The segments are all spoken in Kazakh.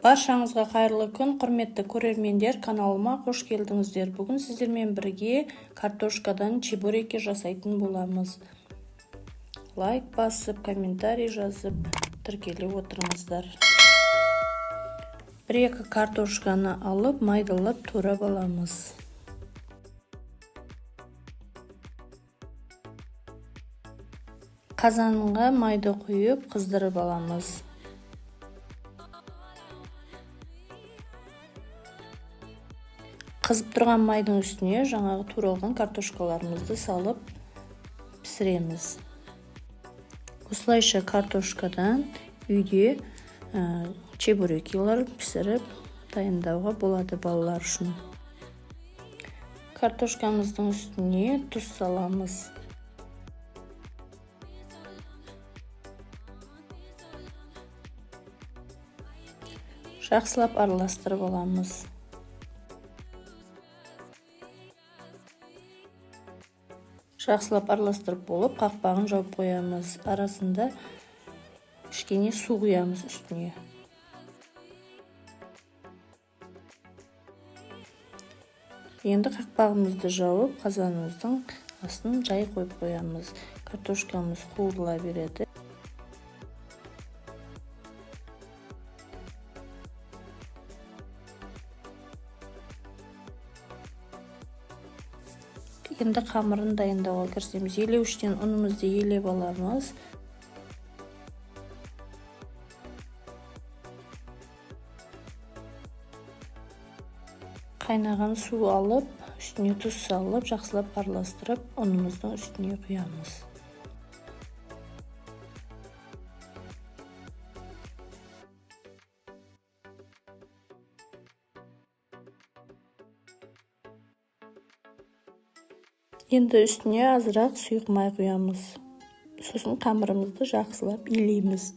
Баршаңызға қайырлы күн, құрметті көрермендер, каналыма қош келдіңіздер. Бүгін сіздермен бірге картошкадан чебуреки жасайтын боламыз. Лайк басып, комментарий жазып, тіркеле отырыңыздар. 1-2 картошканы алып, майдалап турап аламыз. Қазанға майды құйып, қыздырып аламыз. Қызып тұрған майдың үстіне жаңағы туралған картошкаларымызды салып пісіреміз. Осылайша картошкадан үйде чебурекилар пісіріп дайындауға болады балалар үшін. Картошкамыздың үстіне тұз саламыз. Жақсылап араластырып аламыз. Жақсылап араластырып болып, қақпағын жауып қоямыз. Арасында кішкене су құямыз үстіне. Енді қақпағымызды жауып, қазанымыздың астын жай қойып қоямыз. Картошкамыз қуырыла береді. Енді қамырын дайындауға кірісеміз. Елеуіштен ұнымызды елеп аламыз. Қайнаған су алып, үстіне тұз салып, жақсылап араластырып, ұнымыздың үстіне құямыз. Енді үстіне азырақ сұйық май құямыз. Сосын қамырымызды жақсылап илейміз.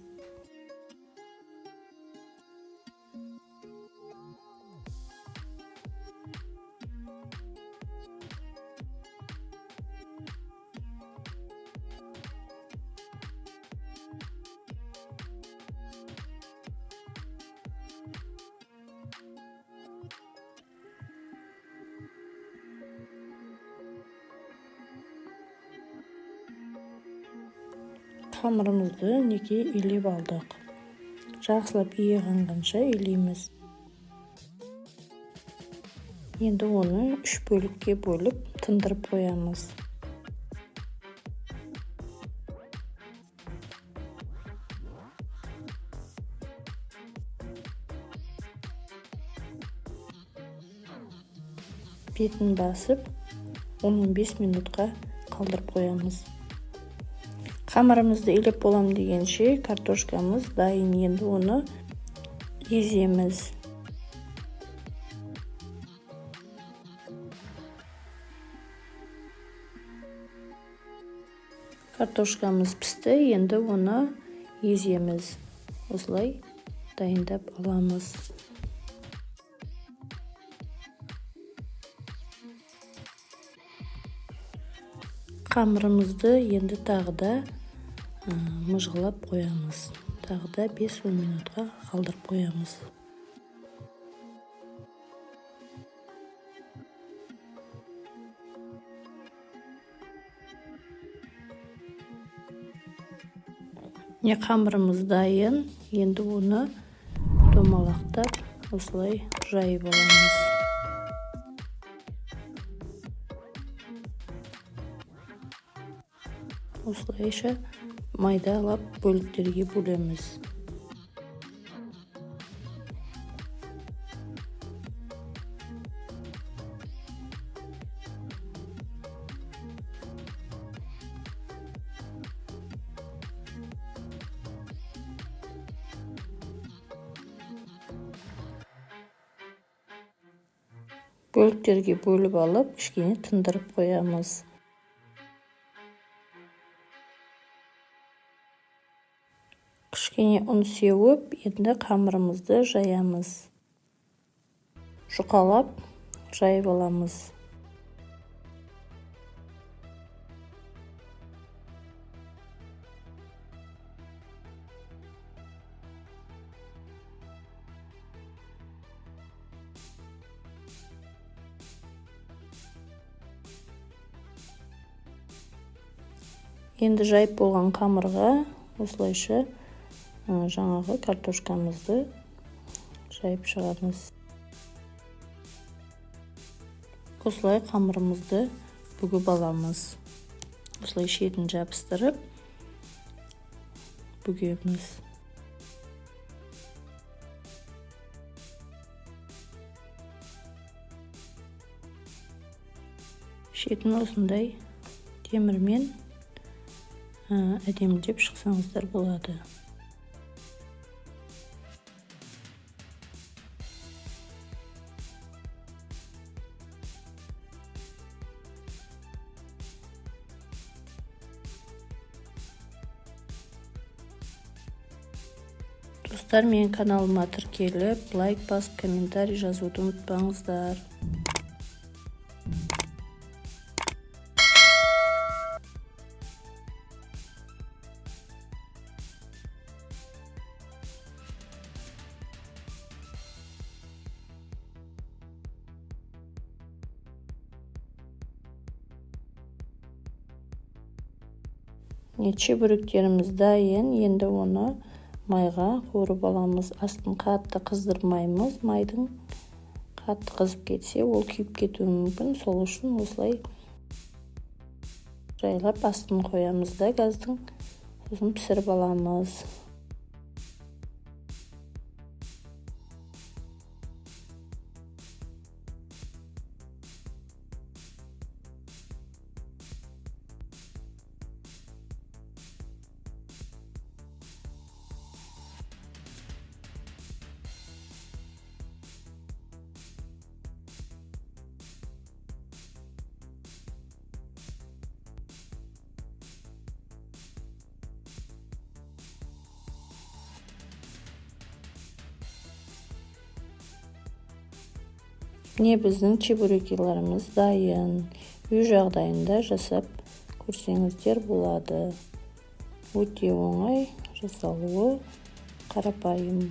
Қамырымызды неге илеп алдық. Жақсылап ие қанғанша илейміз. Енді оны 3 бөлікке бөліп, тындырып қоямыз. Бетін басып, 15 минутқа қалдырып қоямыз. Қамырымызды илеп болам дегенше картошкамыз дайын. Енді оны еземіз. Картошкамыз пісті, енді оны еземіз. Осылай дайындап аламыз. Қамырымызды енді тағы да мұжғылап қоямыз. Тағы да 5-10 минутқа қалдырып қоямыз. Қамырымыз дайын. Енді оны домалақтап осылай жайып аламыз. Осылайша майдалап бөліктерге бөлеміз. Бөліктерге бөліп алып, кішкене тындырып қоямыз. Кішкене ұн сеуіп, енді қамырымызды жаямыз. Жұқалап жайып аламыз. Енді жайып болған қамырға осылайша жаңағы картошкамызды жайып шығамыз. Осылай қамырымызды бүгіп аламыз. Осылай шетін жабыстырып бүгеміз. Шетін осындай темірмен әдемілеп шықсаңыздар болады. Достар, менің каналыма тіркеліп, лайк басып, комментарий жазуды ұмытпаңыздар. Чебуректеріміз дайын. Енді оны майға қуырып аламыз. Астын қатты қыздырмаймыз. Майдың қатты қызып кетсе, ол күйіп кетуі мүмкін. Сол үшін осылай жайлап астын қоямыз да газдың, сосын пісіріп аламыз. Міне біздің чебурекиларымыз дайын. Үй жағдайында жасап көрсеңіздер болады. Өте оңай жасалуы, қарапайым.